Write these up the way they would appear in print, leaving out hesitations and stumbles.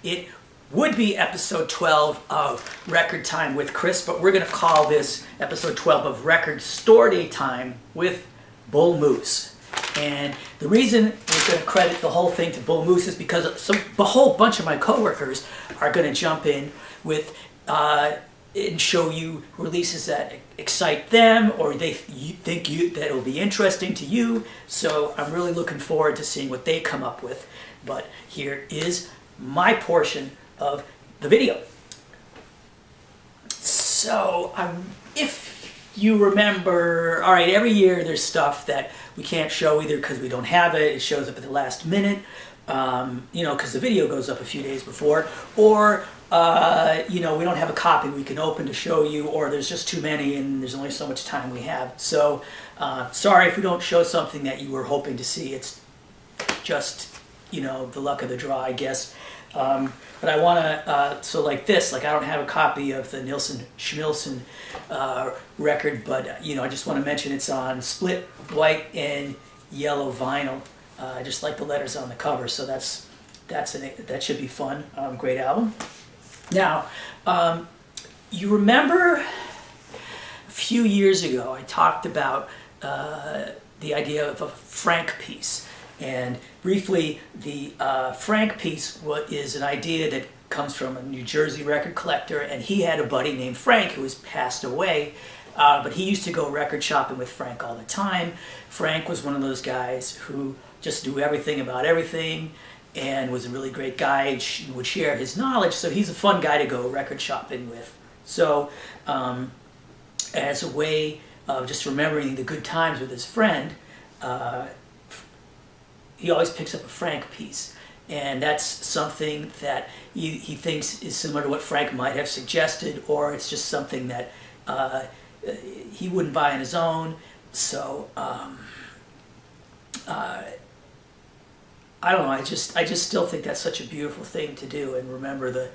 It would be episode 12 of Record Time with Chris, but we're going to call this episode 12 of Record Store Day Time with Bull Moose. And the reason we're going to credit the whole thing to Bull Moose is because a whole bunch of my coworkers are going to jump in with and show you releases that excite them, or they think that will be interesting to you. So I'm really looking forward to seeing what they come up with. But here is my portion of the video. So if you remember, all right, every year there's stuff that we can't show either because we don't have it. It shows up at the last minute, because the video goes up a few days before, or we don't have a copy we can open to show you, or there's just too many and there's only so much time we have. So sorry if we don't show something that you were hoping to see. It's just, the luck of the draw, I guess. But I want to, so like this, I don't have a copy of the Nilsson Schmilsson record, but I just want to mention it's on split white and yellow vinyl. I just like the letters on the cover, so that should be fun. Great album. Now, you remember a few years ago I talked about the idea of a Frank piece. And briefly, the Frank piece is an idea that comes from a New Jersey record collector, and he had a buddy named Frank who has passed away, but he used to go record shopping with Frank all the time. Frank was one of those guys who just knew everything about everything and was a really great guy and would share his knowledge, so he's a fun guy to go record shopping with. So as a way of just remembering the good times with his friend, he always picks up a Frank piece, and that's something that he thinks is similar to what Frank might have suggested, or it's just something that he wouldn't buy on his own. So I don't know, I just still think that's such a beautiful thing to do, and remember the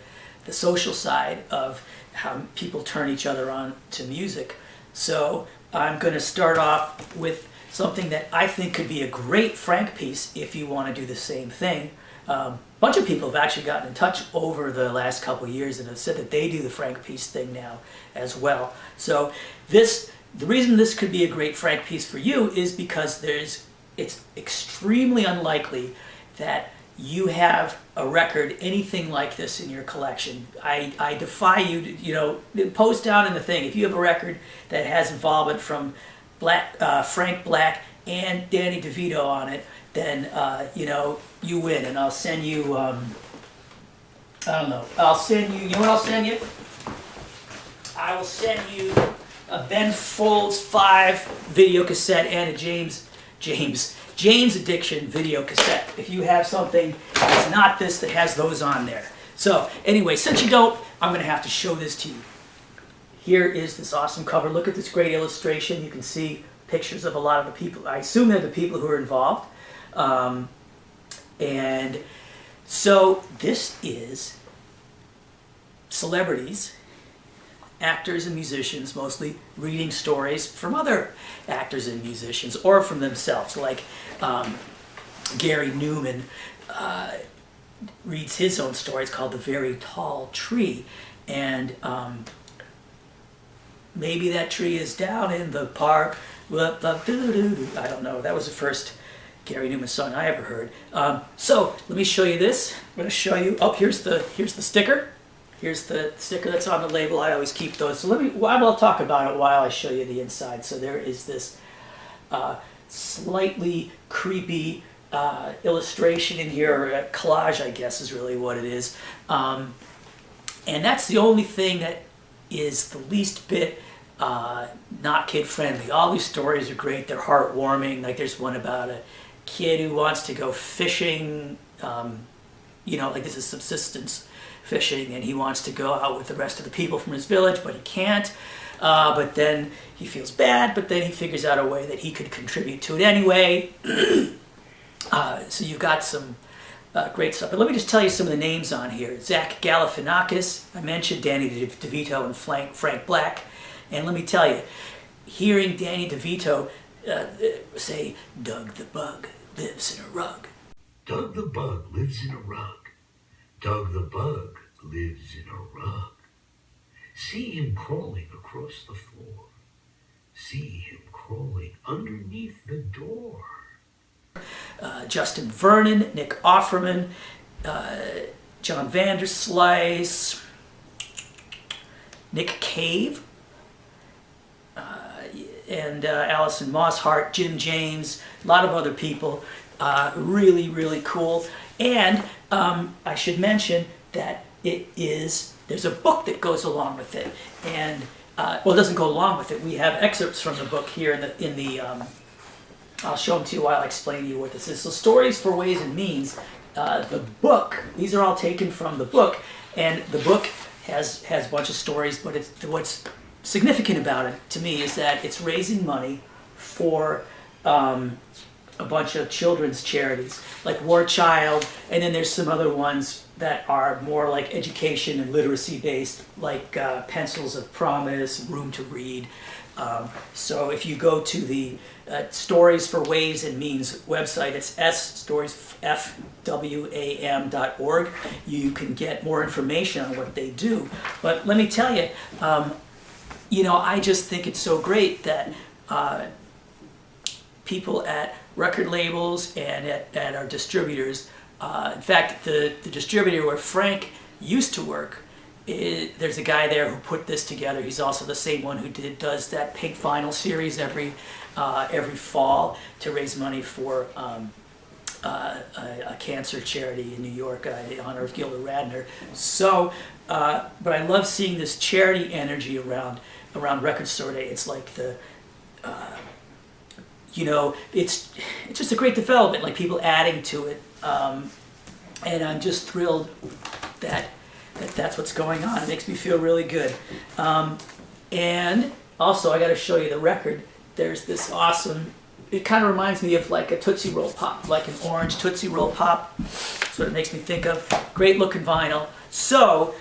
social side of how people turn each other on to music. So I'm going to start off with something that I think could be a great Frank piece if you want to do the same thing. A bunch of people have actually gotten in touch over the last couple of years and have said that they do the Frank piece thing now as well. So the reason this could be a great Frank piece for you is because it's extremely unlikely that you have a record anything like this in your collection. I defy you to, post down in the thing if you have a record that has involvement from Frank Black and Danny DeVito on it, then you win, and I'll send you I'll send you, what I'll send you? I will send you a Ben Folds 5 video cassette and a Jane's Addiction video cassette. If you have something that's not this that has those on there. So anyway, since you don't, I'm going to have to show this to you. Here is this awesome cover. Look at this great illustration. You can see pictures of a lot of the people. I assume they're the people who are involved. And so this is celebrities, actors and musicians, mostly reading stories from other actors and musicians or from themselves. Like Gary Newman reads his own story. It's called The Very Tall Tree. And maybe that tree is down in the park. I don't know. That was the first Gary Newman song I ever heard. So let me show you this. I'm going to show you. Oh, here's the sticker. Here's the sticker that's on the label. I always keep those. So I will talk about it while I show you the inside. So there is this slightly creepy illustration in here, or a collage, I guess, is really what it is. And that's the only thing that is the least bit not kid-friendly. All these stories are great. They're heartwarming. Like there's one about a kid who wants to go fishing, like this is subsistence fishing, and he wants to go out with the rest of the people from his village, but he can't. But then he feels bad, but then he figures out a way that he could contribute to it anyway. So you've got some great stuff. But let me just tell you some of the names on here. Zach Galifianakis, I mentioned Danny DeVito and Frank Black. And let me tell you, hearing Danny DeVito say, Doug the Bug lives in a rug. Doug the Bug lives in a rug. Doug the bug lives in a rug. See him crawling across the floor. See him crawling underneath the door. Justin Vernon, Nick Offerman, John Vanderslice, Nick Cave, and Alison Mosshart, Jim James, a lot of other people. Really, really cool. And I should mention that there's a book that goes along with it. And, well, it doesn't go along with it. We have excerpts from the book here in the I'll show them to you while I explain to you what this is. So Stories for Ways and Means, the book, these are all taken from the book, and the book has a bunch of stories, but what's significant about it to me is that it's raising money for a bunch of children's charities, like War Child, and then there's some other ones that are more like education and literacy based, like Pencils of Promise, Room to Read. So if you go to the Stories for Ways and Means website, it's storiesfwam.org. You can get more information on what they do. But let me tell you, I just think it's so great that people at record labels and at our distributors, in fact, the distributor where Frank used to work, there's a guy there who put this together. He's also the same one who does that Pink Vinyl series every fall to raise money for a cancer charity in New York in honor of Gilda Radner. So, but I love seeing this charity energy around Record Store Day. It's like it's just a great development, like people adding to it, and I'm just thrilled that's what's going on. It makes me feel really good. And also, I got to show you the record. There's this awesome, it kind of reminds me of like a Tootsie Roll Pop, like an orange Tootsie Roll Pop. That's what it makes me think of. Great looking vinyl. So,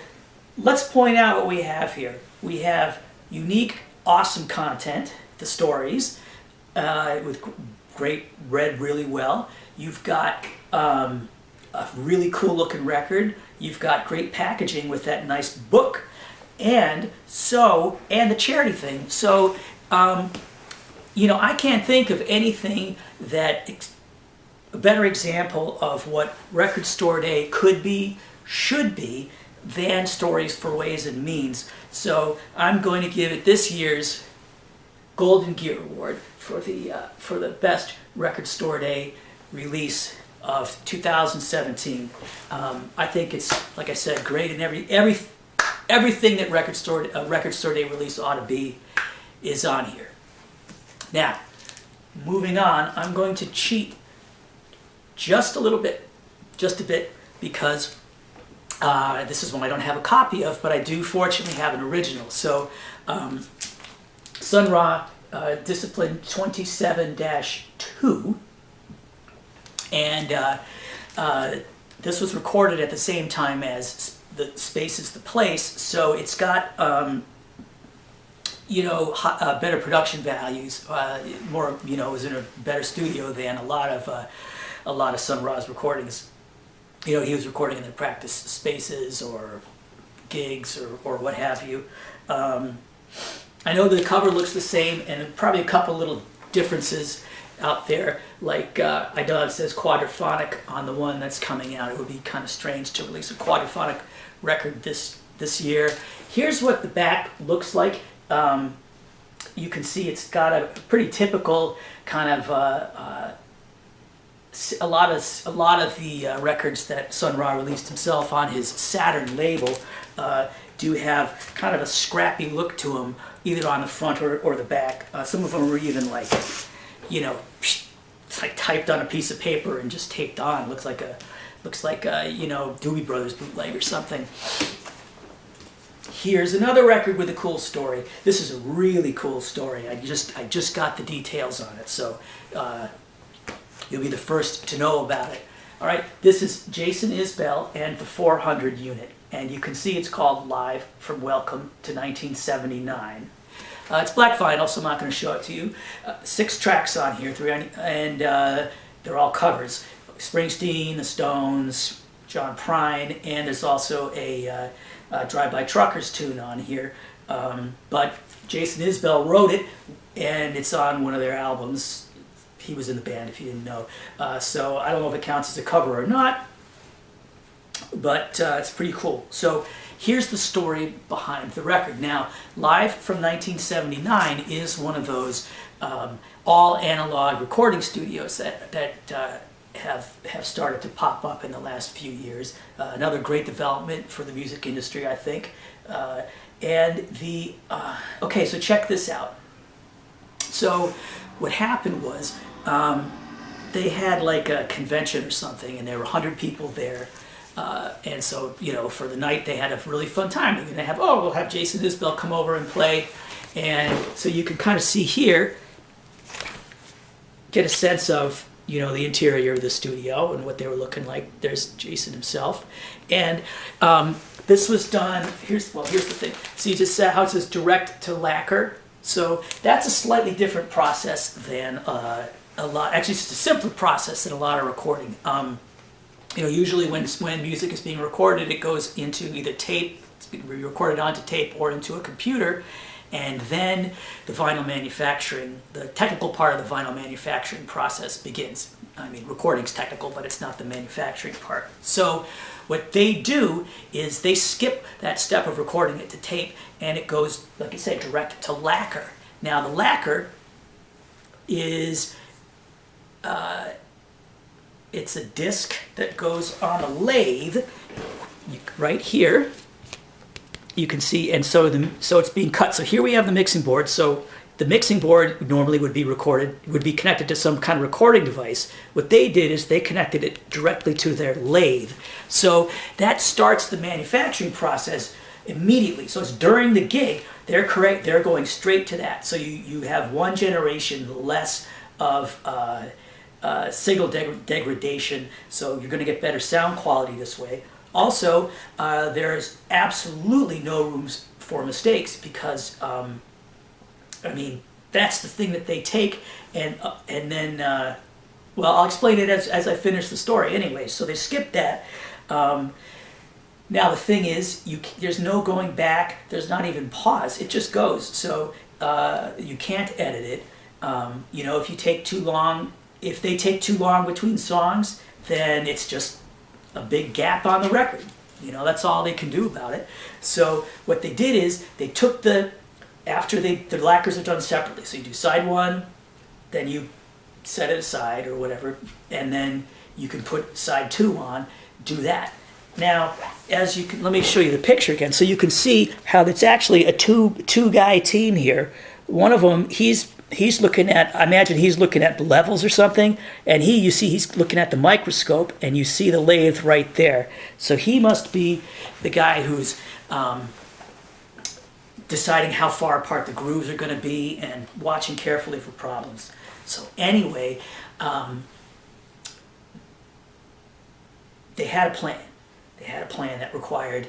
let's point out what we have here. We have unique, awesome content, the stories, with great, read really well. You've got a really cool looking record. You've got great packaging with that nice book, and the charity thing. So, I can't think of anything a better example of what Record Store Day could be, should be, than Stories for Ways and Means. So I'm going to give it this year's Golden Gear Award for the best Record Store Day release of 2017. I think it's, like I said, great, and everything that Record Store Day release ought to be is on here. Now, moving on, I'm going to cheat just a bit, because this is one I don't have a copy of, but I do fortunately have an original. So, Sun Ra Discipline 27-2. And this was recorded at the same time as the Space is the Place, so it's got better production values. More, it was in a better studio than a lot of Sun Ra's recordings. He was recording in the practice spaces or gigs or what have you. I know the cover looks the same, and probably a couple little differences out there, like I know it says quadraphonic on the one that's coming out. It would be kind of strange to release a quadraphonic record this year. Here's what the back looks like. You can see it's got a pretty typical kind of a lot of the records that Sun Ra released himself on his Saturn label do have kind of a scrappy look to them, either on the front or the back. Some of them are even like, it's like typed on a piece of paper and just taped on. Looks like a Doobie Brothers bootleg or something. Here's another record with a cool story. This is a really cool story. I just got the details on it, so you'll be the first to know about it. All right, this is Jason Isbel and the 400 unit, and you can see it's called Live from Welcome to 1979. It's black vinyl, so I'm not going to show it to you. 6 tracks on here, and they're all covers. Springsteen, the Stones, John Prine, and there's also a Drive-By Truckers tune on here. But Jason Isbell wrote it, and it's on one of their albums. He was in the band, if you didn't know. So I don't know if it counts as a cover or not, but it's pretty cool. So here's the story behind the record. Now, Live from 1979 is one of those all analog recording studios that have started to pop up in the last few years. Another great development for the music industry, I think. Okay, so check this out. So what happened was they had like a convention or something, and there were 100 people there. And so, you know, for the night they had a really fun time. They're gonna have, we'll have Jason Isbell come over and play. And so you can kind of see here, get a sense of, you know, the interior of the studio and what they were looking like. There's Jason himself. And this was done, here's the thing. See just how it says direct to lacquer. So that's a slightly different process than actually it's just a simpler process than a lot of recording. You know, usually when music is being recorded, it goes into either tape, it's being recorded onto tape, or into a computer, and then the vinyl manufacturing, the technical part of the vinyl manufacturing process begins. I mean, recording's technical, but it's not the manufacturing part. So what they do is they skip that step of recording it to tape, and it goes, like I said, direct to lacquer. Now, the lacquer is it's a disc that goes on a lathe right here. You can see, and so it's being cut. So here we have the mixing board. So the mixing board normally would be connected to some kind of recording device. What they did is they connected it directly to their lathe. So that starts the manufacturing process immediately. So it's during the gig. They're going straight to that. So you have one generation less of signal degradation, so you're going to get better sound quality this way. Also, there's absolutely no room for mistakes because, I mean, that's the thing that they take and then, well, I'll explain it as I finish the story anyway. So they skip that. Now the thing is, there's no going back. There's not even pause. It just goes. So you can't edit it. You know, if they take too long between songs, then it's just a big gap on the record. You know, that's all they can do about it. So what they did is they took the lacquers are done separately. So you do side one, then you set it aside or whatever, and then you can put side two on, do that. Now, let me show you the picture again. So you can see how it's actually a two-guy team here. One of them, he's looking at, I imagine he's looking at the levels or something, and you see he's looking at the microscope, and you see the lathe right there. So he must be the guy who's deciding how far apart the grooves are going to be and watching carefully for problems. So anyway, they had a plan. They had a plan that required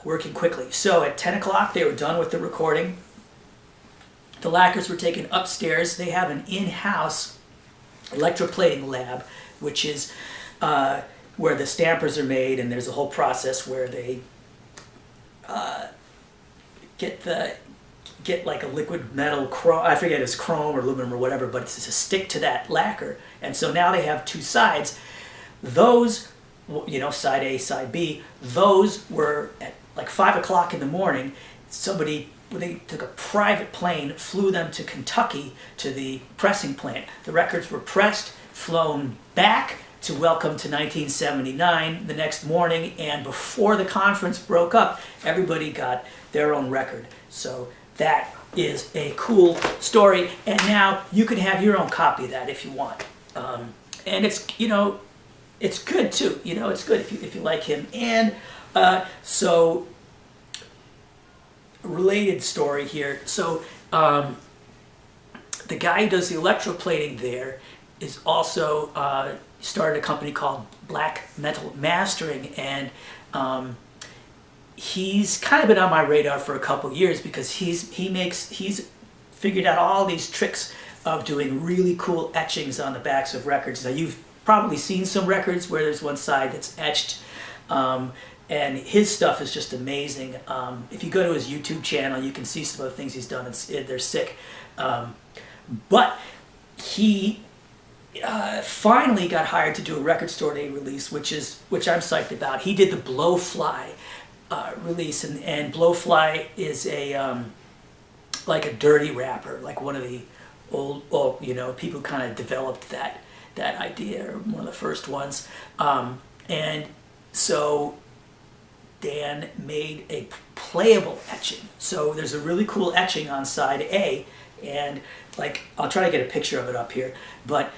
working quickly. So at 10 o'clock, they were done with the recording. The lacquers were taken upstairs. They have an in-house electroplating lab, which is where the stampers are made, and there's a whole process where they get like a liquid metal chrome. I forget if it's chrome or aluminum or whatever, but it's to stick to that lacquer. And so now they have two sides. Those, you know, side A, side B. Those were at like 5 o'clock in the morning. They took a private plane, flew them to Kentucky to the pressing plant. The records were pressed, flown back to welcome to 1979 the next morning, and before the conference broke up, everybody got their own record. So that is a cool story, and now you can have your own copy of that if you want. And it's, you know, it's good too. You know, it's good if you like him. And so, related story here. So the guy who does the electroplating there is also started a company called Black Metal Mastering, and he's kind of been on my radar for a couple years because he's figured out all these tricks of doing really cool etchings on the backs of records. Now you've probably seen some records where there's one side that's etched. And his stuff is just amazing. If you go to his YouTube channel, you can see some of the things he's done. They're sick. But he finally got hired to do a record store day release, which I'm psyched about. He did the Blowfly release, and Blowfly is a like a dirty rapper, like one of the old people who kind of developed that idea, or one of the first ones. And so Dan made a playable etching. So there's a really cool etching on side A, and like I'll try to get a picture of it up here, but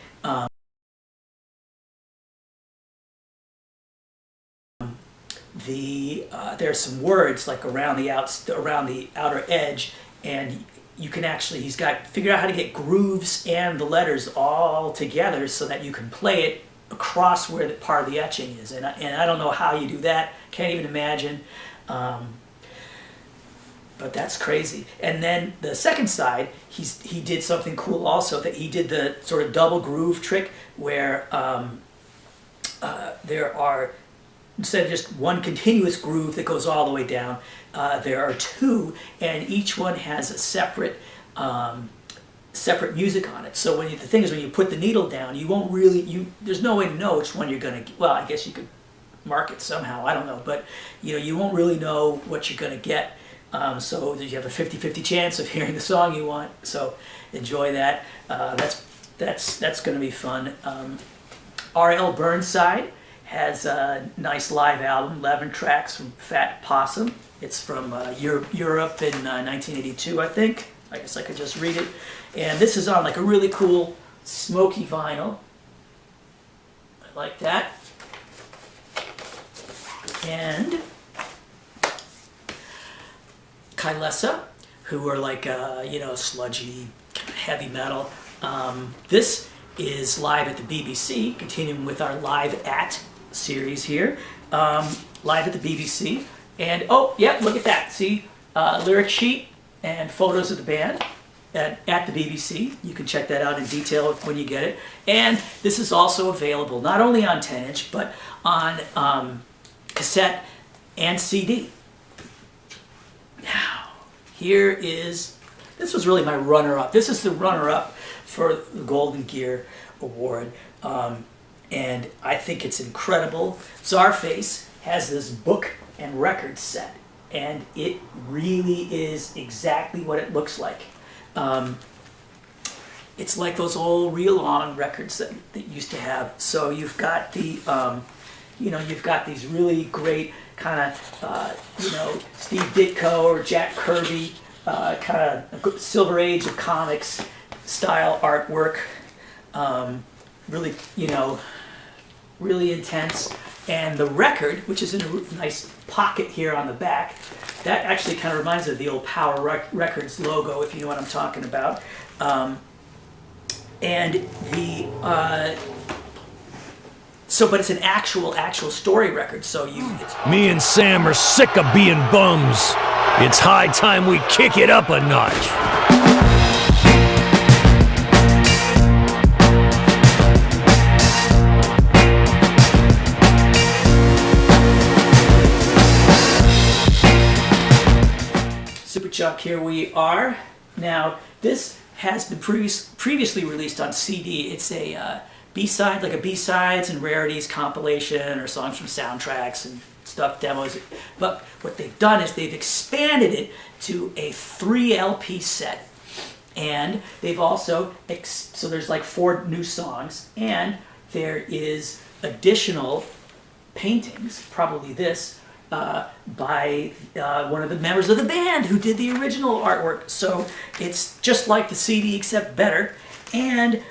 there's some words like around the outer edge, and you can actually, he's got figured out how to get grooves and the letters all together so that you can play it across where the part of the etching is, and I don't know how you do that, can't even imagine, but that's crazy. And then the second side, he did something cool also, that he did the sort of double groove trick where there are, instead of just one continuous groove that goes all the way down, there are two, and each one has a separate music on it. So the thing is, when you put the needle down, you won't really, there's no way to know which one you're gonna, well, I guess you could mark it somehow, I don't know, but you won't really know what you're gonna get. So you have a 50-50 chance of hearing the song you want. So enjoy that. That's gonna be fun. R.L. Burnside has a nice live album, 11 tracks from Fat Possum. It's from Europe in 1982, I think. I guess I could just read it. And this is on like a really cool smoky vinyl. I like that. And Kylesa, who are like, sludgy, heavy metal. This is live at the BBC, continuing with our Live At series here. Live at the BBC. And, oh, yeah, look at that. See, lyric sheet and photos of the band at the BBC. You can check that out in detail when you get it. And this is also available not only on 10-inch, but on cassette and CD. Now, this was really my runner-up. This is the runner-up for the Golden Gear Award. And I think it's incredible. Czarface has this book and record set, and it really is exactly what it looks like. It's like those old reel-on records that used to have. So you've got the, you've got these really great kind of, Steve Ditko or Jack Kirby, kind of Silver Age of Comics style artwork. Really, really intense. And the record, which is in a nice pocket here on the back, that actually kind of reminds me of the old Power Records logo, if you know what I'm talking about. And the but it's an actual story record. So Me and Sam are sick of being bums. It's high time we kick it up a notch. Superchunk, here we are. Now, this has been previously released on CD. It's a B-side, like a B-sides and rarities compilation, or songs from soundtracks and stuff, demos. But what they've done is they've expanded it to a 3 LP set. And they've also, so there's like 4 new songs, and there is additional paintings, probably this, by one of the members of the band who did the original artwork. So it's just like the CD except better. And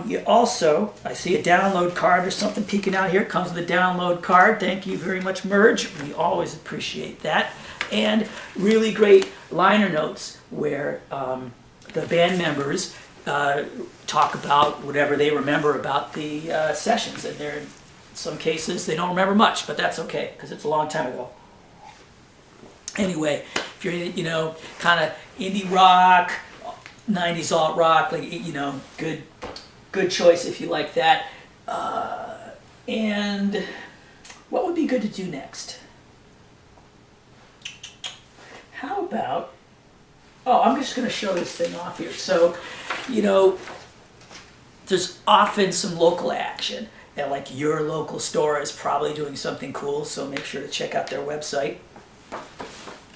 you also, I see a download card or something peeking out here. It comes with a download card. Thank you very much, Merge. We always appreciate that. And really great liner notes where the band members talk about whatever they remember about the sessions. And they're, in some cases, they don't remember much, but that's okay, because it's a long time ago. Anyway, if you're, kind of indie rock, 90s alt rock, like, good choice if you like that. And what would be good to do next? How about, oh, I'm just going to show this thing off here. So, you know, there's often some local action, and like your local store is probably doing something cool, so make sure to check out their website.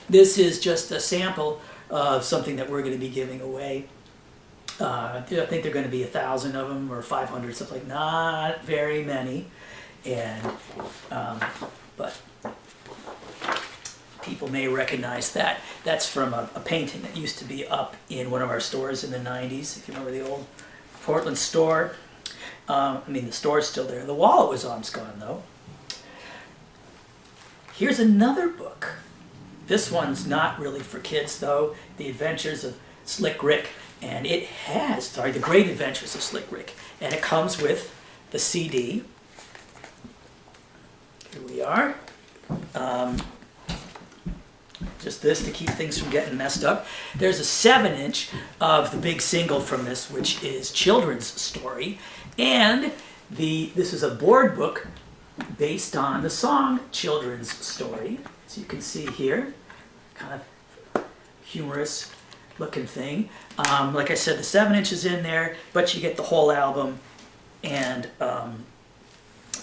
This is just a sample of something that we're going to be giving away. I think there are going to be 1,000 of them or 500, something like, not very many. And, but people may recognize that. That's from a painting that used to be up in one of our stores in the 90s, if you remember the old Portland store. I mean, the store's still there. The wall it was on's gone, though. Here's another book. This one's not really for kids, though. The Adventures of Slick Rick. And it has, The Great Adventures of Slick Rick. And it comes with the CD. Here we are. Just this to keep things from getting messed up. There's a 7-inch of the big single from this, which is Children's Story. And this is a board book based on the song Children's Story. As you can see here, kind of humorous looking thing. Like I said, the 7-inch is in there, but you get the whole album. And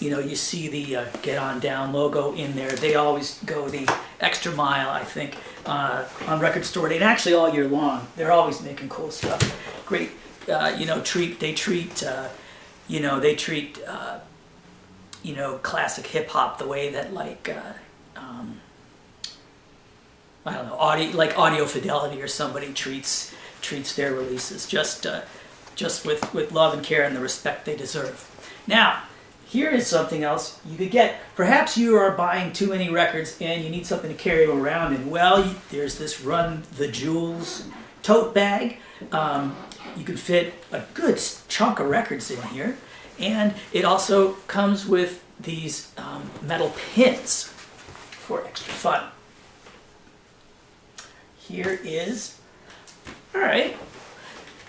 you know, you see the Get On Down logo in there. They always go the extra mile, I think, on Record Store Day, and actually all year long. They're always making cool stuff. Great, you know, they treat classic hip hop the way that like I don't know, Audio Fidelity or somebody treats their releases, just with love and care and the respect they deserve. Now, here is something else you could get. Perhaps you are buying too many records and you need something to carry around, and well, there's this Run the Jewels tote bag. You can fit a good chunk of records in here, and it also comes with these metal pins for extra fun. Here is, all right,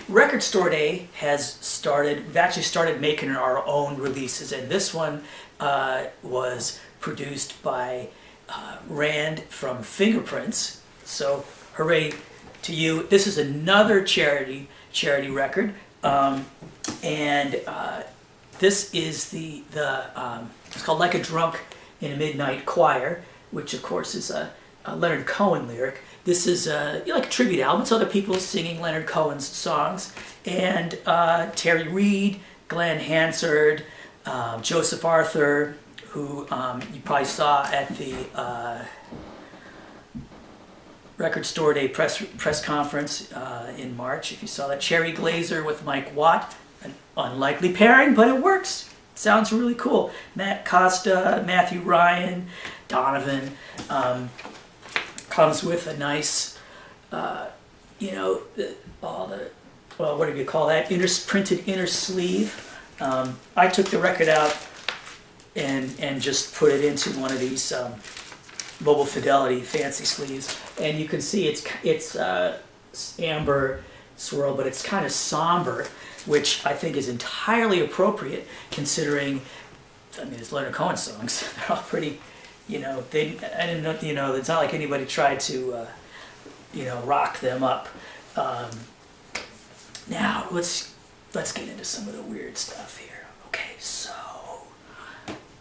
Record Store Day has started, we've actually started making our own releases, and this one was produced by Rand from Fingerprints, so hooray to you. This is another charity record, and this is it's called Like a Drunk in a Midnight Choir, which of course is a Leonard Cohen lyric. This is like a tribute album. It's other people singing Leonard Cohen's songs. And Terry Reid, Glenn Hansard, Joseph Arthur, who you probably saw at the Record Store Day press conference in March. If you saw that, Cherry Glazer with Mike Watt. An unlikely pairing, but it works. Sounds really cool. Matt Costa, Matthew Ryan, Donovan. Comes with a nice, you know, well, what do you call that? Printed inner sleeve. I took the record out and just put it into one of these Mobile Fidelity fancy sleeves, and you can see it's amber swirl, but it's kind of somber, which I think is entirely appropriate considering, I mean, it's Leonard Cohen songs. They're all pretty. You know, I didn't know, you know, it's not like anybody tried to, you know, rock them up. Now, let's get into some of the weird stuff here. Okay, so, all right.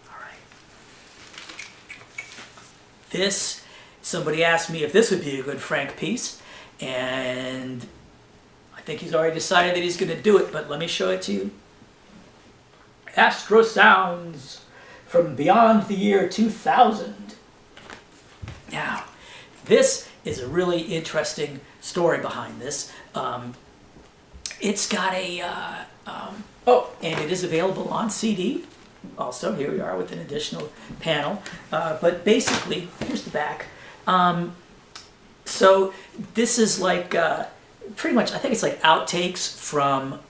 This, somebody asked me if this would be a good Frank piece, and I think he's already decided that he's going to do it, but let me show it to you. Astro Sounds from beyond the year 2000. Now, this is a really interesting story behind this. It's got a, and it is available on CD. Also, here we are with an additional panel. But basically, here's the back. So this is like, pretty much, I think it's like outtakes from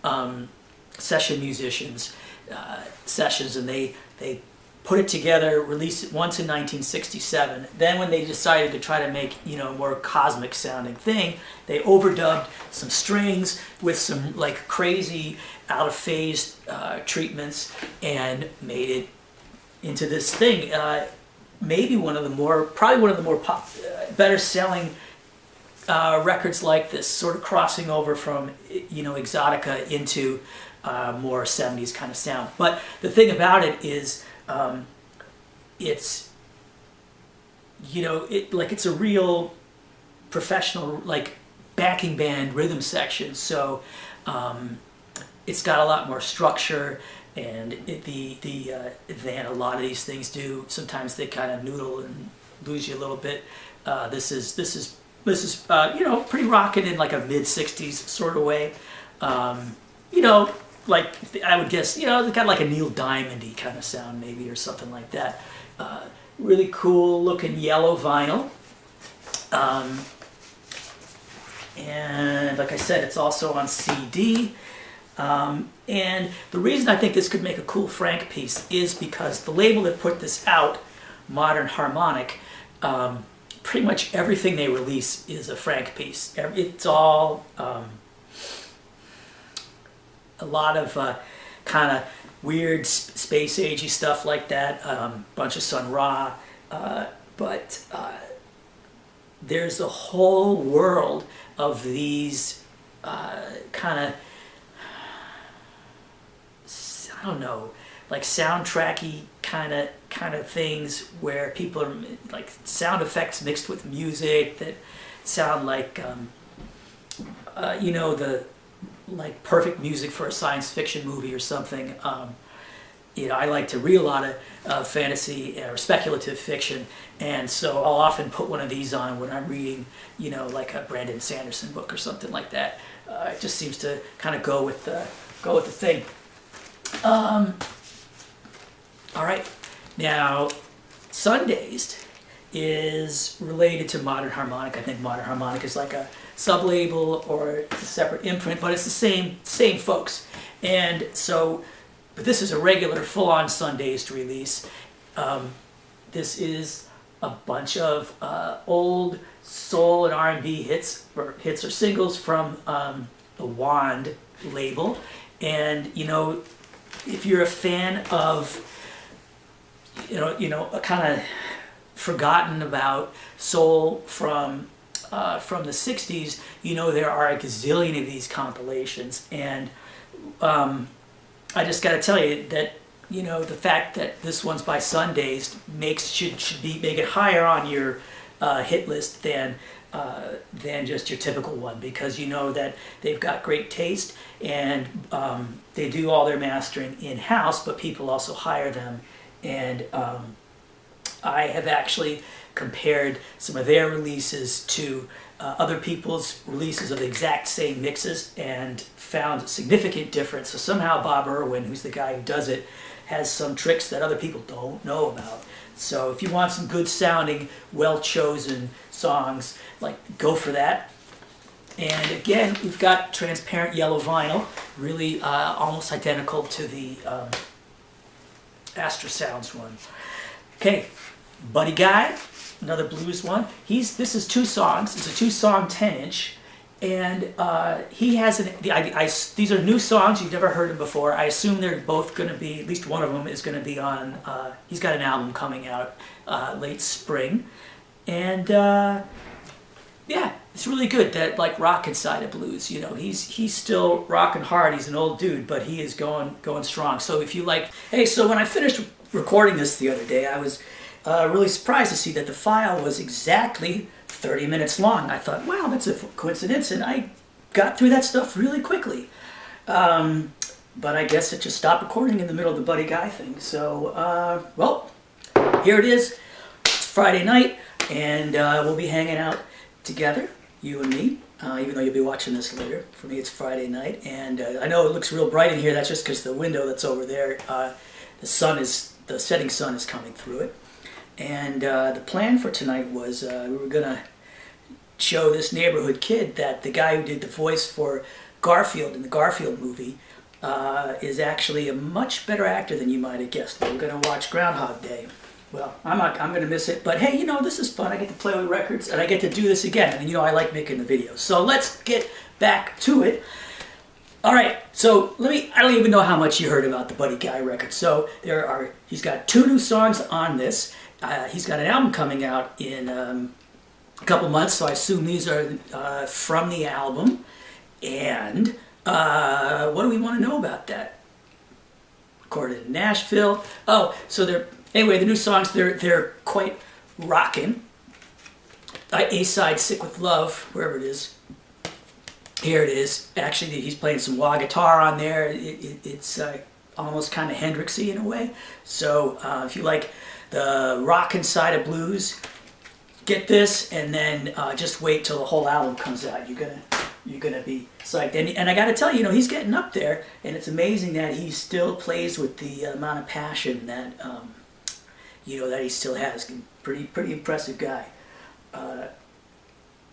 session musicians' sessions, and they put it together, released it once in 1967. Then when they decided to try to make, you know, a more cosmic sounding thing, they overdubbed some strings with some like crazy out of phase treatments and made it into this thing. Maybe probably one of the more better selling records like this, sort of crossing over from exotica into more 70s kind of sound. But the thing about it is, it's it's a real professional backing band rhythm section. So it's got a lot more structure, and than a lot of these things do. Sometimes they kind of noodle and lose you a little bit. This is pretty rocking in like a mid-60s sort of way. I would guess, it's got like a Neil Diamond-y kind of sound maybe, or something like that. Really cool looking yellow vinyl. And like I said, it's also on CD. And the reason I think this could make a cool Frank piece is because the label that put this out, Modern Harmonic, pretty much everything they release is a Frank piece. It's all a lot of kind of weird space agey stuff like that, bunch of Sun Ra, but there's a whole world of these kind of, I don't know, like soundtracky kind of things where people are like sound effects mixed with music that sound like the perfect music for a science fiction movie or something. I like to read a lot of fantasy or speculative fiction, and so I'll often put one of these on when I'm reading, like a Brandon Sanderson book or something like that. It just seems to kind of go with the thing. All right, now Sundazed is related to Modern Harmonic. I think Modern Harmonic is like a sub-label or a separate imprint, but it's the same folks. And so, but this is a regular full-on Sundazed release. This is a bunch of old soul and R&B hits or singles from the Wand label. And if you're a fan of a kind of forgotten about soul from the 60s, there are a gazillion of these compilations, and I just got to tell you that the fact that this one's by Sundazed should make it higher on your hit list than just your typical one, because that they've got great taste, and they do all their mastering in-house, but people also hire them. And I have actually compared some of their releases to other people's releases of the exact same mixes and found significant difference. So somehow Bob Irwin, who's the guy who does it, has some tricks that other people don't know about. So if you want some good sounding, well-chosen songs, go for that. And again, we've got transparent yellow vinyl, really almost identical to the Astro Sounds one. Okay, Buddy Guy, another blues one. This is 2 songs. It's a 2-song 10-inch, and he has these are new songs you've never heard of before. I assume they're both going to be, at least one of them is going to be on. He's got an album coming out late spring, and yeah, it's really good. That rockin' side of blues. He's still rocking hard. He's an old dude, but he is going strong. So if you so when I finished recording this the other day, I was really surprised to see that the file was exactly 30 minutes long. I thought, wow, that's a coincidence, and I got through that stuff really quickly. But I guess it just stopped recording in the middle of the Buddy Guy thing. So, well, here it is. It's Friday night, and we'll be hanging out together, you and me, even though you'll be watching this later. For me, it's Friday night, and I know it looks real bright in here. That's just because the window that's over there, the setting sun is coming through it. And the plan for tonight was we were going to show this neighborhood kid that the guy who did the voice for Garfield in the Garfield movie is actually a much better actor than you might have guessed. We're going to watch Groundhog Day. Well, I'm going to miss it, but hey, this is fun. I get to play with records, and I get to do this again, and I like making the videos. So let's get back to it. All right, so I don't even know how much you heard about the Buddy Guy record. So he's got 2 new songs on this. He's got an album coming out in a couple months, so I assume these are from the album. And what do we want to know about that? Recorded in Nashville. Oh, so the new songs, they're quite rockin'. A-side, Sick With Love, wherever it is. Here it is. Actually, he's playing some wah guitar on there. It's almost kind of Hendrixy in a way. So if you like the rockin' side of blues, get this, and then just wait till the whole album comes out. You're gonna be psyched. And I got to tell you, he's getting up there, and it's amazing that he still plays with the amount of passion that that he still has. Pretty impressive guy.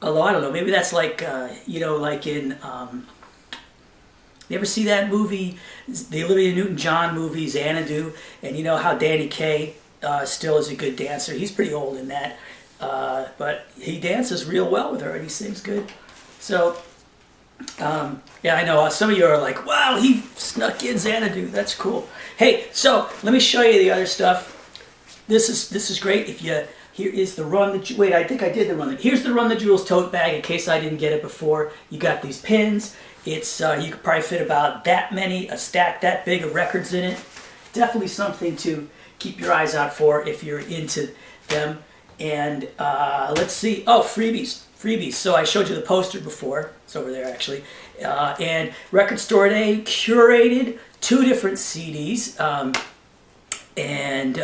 Although I don't know, maybe that's like like in you ever see that movie, the Olivia Newton-John movie Xanadu, and you know how Danny Kaye still is a good dancer. He's pretty old in that, but he dances real well with her, and he sings good. So yeah, I know some of you are like, wow, he snuck in Xanadu. That's cool. Hey, so let me show you the other stuff. This is great. Here is the Run the... Wait, I think I did the Run the... Here's the Run the Jewels tote bag in case I didn't get it before. You got these pins. It's you could probably fit about that many, a stack that big of records in it. Definitely something to keep your eyes out for if you're into them. And let's see. Oh, freebies. So I showed you the poster before. It's over there actually. And Record Store Day curated 2 different CDs. And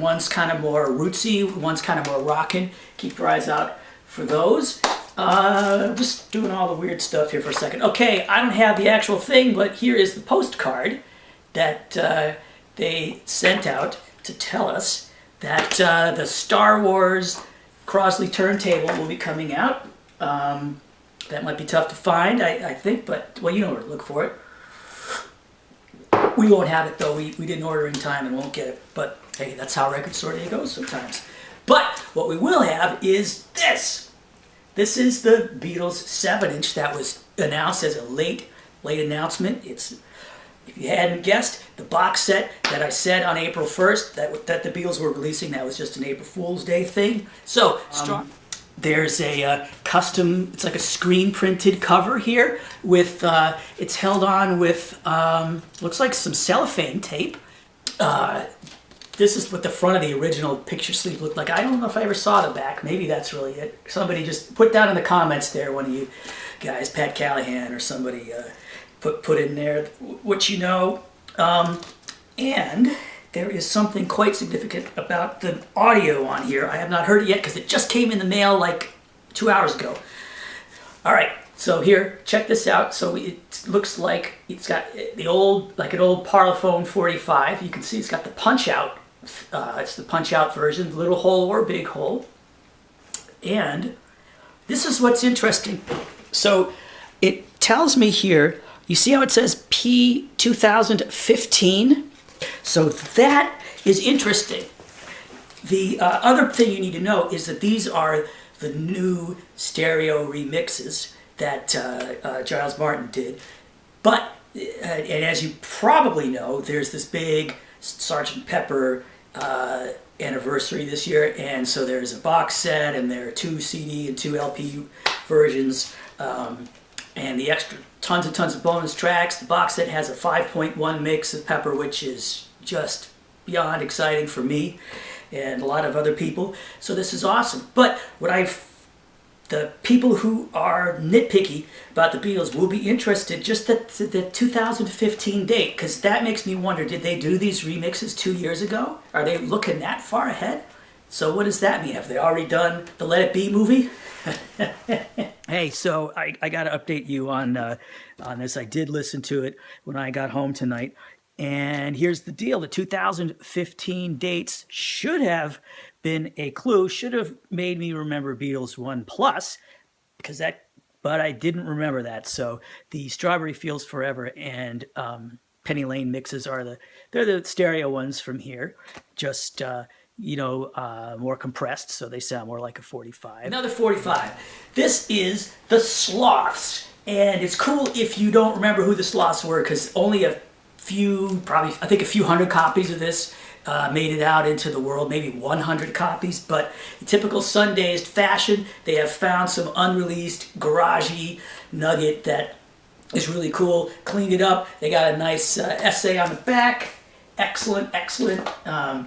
one's kind of more rootsy, one's kind of more rockin'. Keep your eyes out for those. Just doing all the weird stuff here for a second. Okay, I don't have the actual thing, but here is the postcard that they sent out to tell us that the Star Wars Crosley Turntable will be coming out. That might be tough to find, I think, but, well, you know where to look for it. We won't have it, though. We didn't order in time and won't get it. But, hey, that's how Record Store Day goes sometimes. But what we will have is this. This is the Beatles 7-inch that was announced as a late announcement. It's, if you hadn't guessed, the box set that I said on April 1st that the Beatles were releasing, that was just an April Fool's Day thing. So, there's a custom, it's like a screen printed cover here with, it's held on with, looks like some cellophane tape. This is what the front of the original picture sleeve looked like. I don't know if I ever saw the back. Maybe that's really it. Somebody just put down in the comments there, one of you guys, Pat Callahan or somebody, put in there what you know. And there is something quite significant about the audio on here. I have not heard it yet because it just came in the mail like 2 hours ago. All right, so here, check this out. So it looks like it's got the old, like an old Parlophone 45. You can see it's got the punch out. It's the punch out version, little hole or big hole. And this is what's interesting. So it tells me here, you see how it says P 2015? So that is interesting. The other thing you need to know is that these are the new stereo remixes that Giles Martin did. But, and as you probably know, there's this big Sgt. Pepper anniversary this year, and so there's a box set, and there are 2 CD and 2 LP versions, and the extra tons and tons of bonus tracks. The box set has a 5.1 mix of Pepper, which is just beyond exciting for me and a lot of other people. So this is awesome. But the people who are nitpicky about the Beatles will be interested just at the 2015 date, because that makes me wonder, did they do these remixes 2 years ago? Are they looking that far ahead? So what does that mean? Have they already done the Let It Be movie? Hey, so I got to update you on this. I did listen to it when I got home tonight. And here's the deal. The 2015 dates should have been a clue, should have made me remember Beatles 1 Plus, but I didn't remember that. So the Strawberry Fields Forever and Penny Lane mixes they're the stereo ones from here. Just, more compressed, so they sound more like a 45. Another 45. This is the Sloths And it's cool if you don't remember who the Sloths were, because only a few, probably, I think a few hundred copies of this made it out into the world, maybe 100 copies. But in typical Sundazed fashion, they have found some unreleased garagey nugget that is really cool, cleaned it up. They got a nice essay on the back. Excellent, excellent.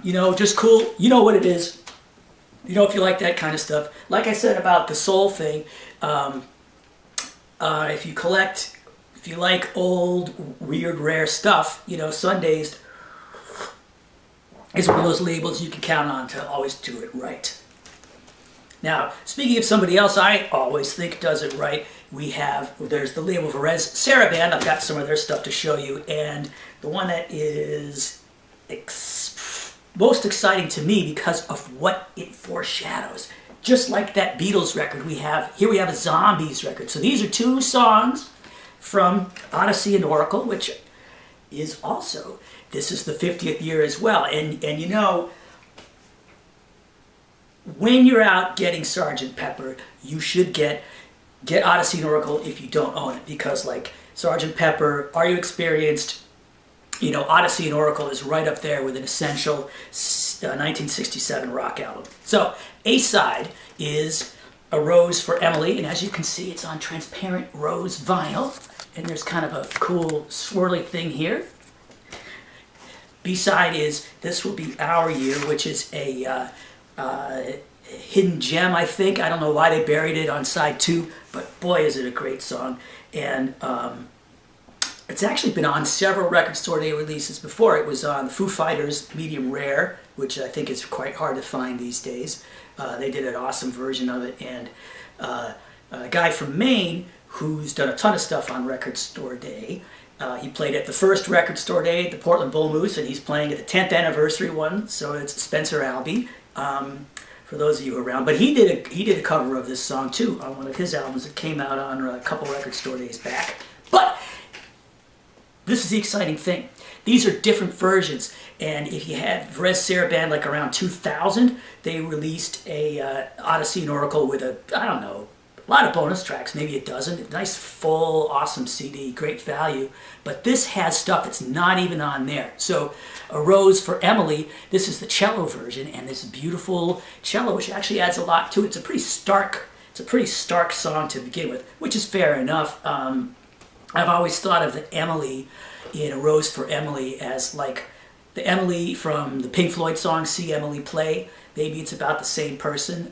You know, just cool. You know what it is. You know, if you like that kind of stuff. Like I said about the soul thing, if you like old, weird, rare stuff, you know, Sundazed is one of those labels you can count on to always do it right. Now, speaking of somebody else I always think does it right, there's the label Perez Saraband. I've got some of their stuff to show you, and the one that is most exciting to me because of what it foreshadows. Just like that Beatles record here we have a Zombies record. So these are two songs from Odyssey and Oracle, which is also, this is the 50th year as well. And you know, when you're out getting Sgt. Pepper, you should get Odyssey and Oracle if you don't own it, because like Sgt. Pepper, Are You Experienced, you know, Odyssey and Oracle is right up there with an essential 1967 rock album. So A-side is A Rose for Emily, and as you can see, it's on transparent rose vinyl, and there's kind of a cool swirly thing here. B-side is This Will Be Our Year, which is a hidden gem, I think. I don't know why they buried it on side 2, but boy, is it a great song. And it's actually been on several Record Store Day releases before. It was on Foo Fighters' Medium Rare, which I think is quite hard to find these days. They did an awesome version of it. And a guy from Maine who's done a ton of stuff on Record Store Day. He played at the first Record Store Day at the Portland Bull Moose, and he's playing at the 10th anniversary one, so it's Spencer Albee, for those of you around. But he did a cover of this song too on one of his albums that came out on a couple Record Store Days back. But this is the exciting thing. These are different versions, and if you had Perez Saraband like around 2000, they released a Odyssey and Oracle with a lot of bonus tracks, maybe a dozen. Nice, full, awesome CD, great value. But this has stuff that's not even on there. So, A Rose for Emily, this is the cello version, and this beautiful cello, which actually adds a lot to it. It's a pretty stark song to begin with, which is fair enough. I've always thought of the Emily in A Rose for Emily as like the Emily from the Pink Floyd song See Emily Play. Maybe it's about the same person.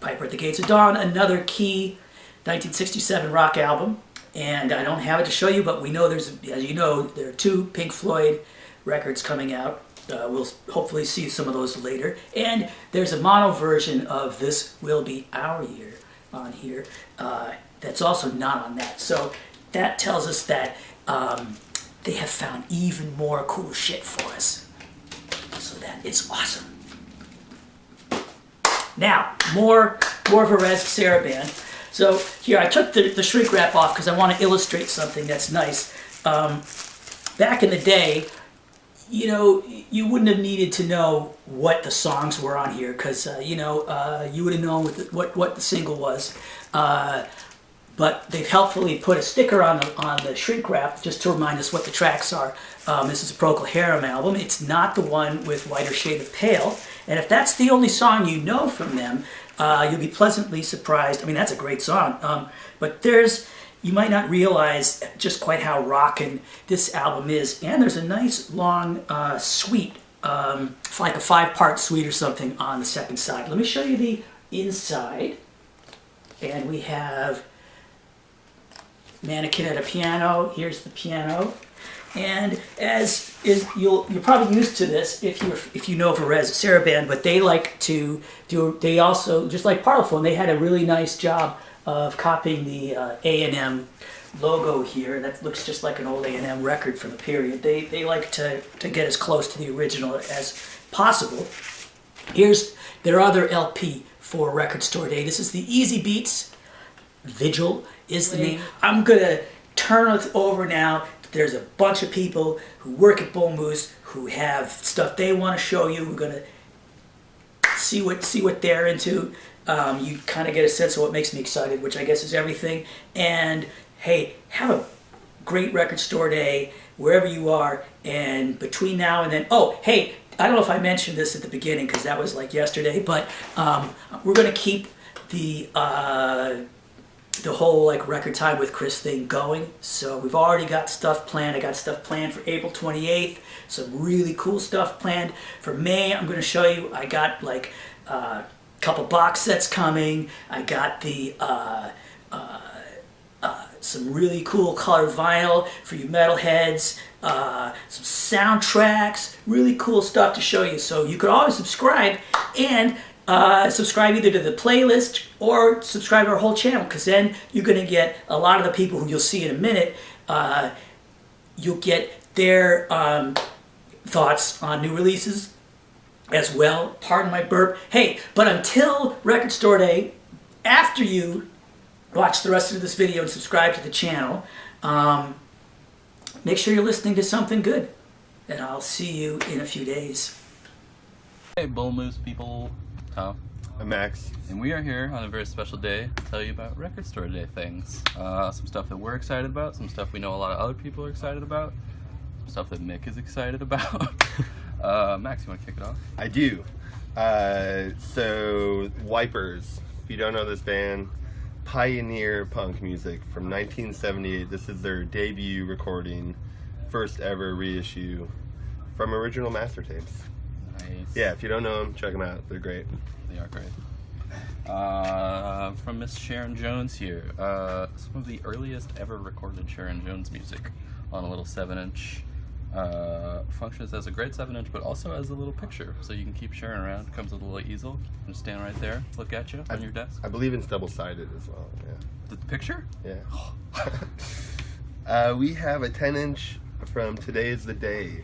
Piper at the Gates of Dawn, another key 1967 rock album, and I don't have it to show you, but we know as you know, there are 2 Pink Floyd records coming out. We'll hopefully see some of those later, and there's a mono version of This Will Be Our Year on here that's also not on that. So that tells us that they have found even more cool shit for us. So that is awesome. Now, more Perez Saraband. So here, I took the shrink wrap off because I want to illustrate something that's nice. Back in the day, you know, you wouldn't have needed to know what the songs were on here because, you would have known what the single was. But they've helpfully put a sticker on the shrink wrap just to remind us what the tracks are. This is a Procol Harum album. It's not the one with Whiter Shade of Pale. And if that's the only song you know from them, you'll be pleasantly surprised. I mean, that's a great song. But you might not realize just quite how rockin' this album is. And there's a nice long suite, like a 5-part suite or something on the second side. Let me show you the inside. And we have Mannequin at a piano. Here's the piano. And you're probably used to this if you know Perez Saraband, but they like to do. They also, just like Parlophone, they had a really nice job of copying the A&M logo here. That looks just like an old A&M record from the period. They like to get as close to the original as possible. Here's their other LP for Record Store Day. This is the Easybeats. Vigil is the name. I'm gonna turn it over now. There's a bunch of people who work at Bull Moose who have stuff they want to show you. We're gonna see what they're into. You kind of get a sense of what makes me excited, which I guess is everything. And hey, have a great record store day wherever you are, and between now and then, oh, hey, I don't know if I mentioned this at the beginning because that was like yesterday, but we're gonna keep the whole like record time with Chris thing going. So we've already got stuff planned. I got stuff planned for April 28th. Some really cool stuff planned for May. I'm gonna show you. I got like a couple box sets coming. I got the some really cool colored vinyl for you metalheads, some soundtracks, really cool stuff to show you. So you could always subscribe and subscribe either to the playlist or subscribe to our whole channel, because then you're going to get a lot of the people who you'll see in a minute. You'll get their thoughts on new releases as well. Pardon my burp. Hey, but until Record Store Day, after you watch the rest of this video and subscribe to the channel, make sure you're listening to something good, and I'll see you in a few days. Hey Bull Moose people, Tom. I'm Max. And we are here on a very special day to tell you about Record Store Day things. Some stuff that we're excited about, some stuff we know a lot of other people are excited about, some stuff that Mick is excited about. Max, you want to kick it off? I do. So, Wipers. If you don't know this band, pioneer punk music from 1978. This is their debut recording, first ever reissue from original master tapes. Nice. Yeah, if you don't know them, check them out. They're great. They are great. From Miss Sharon Jones here. Some of the earliest ever recorded Sharon Jones music on a little 7-inch. Functions as a great 7-inch, but also as a little picture, so you can keep Sharon around. It comes with a little easel. You can stand right there, look at you on your desk. I believe it's double-sided as well. Yeah. The picture? Yeah. We have a 10-inch from Today Is the Day,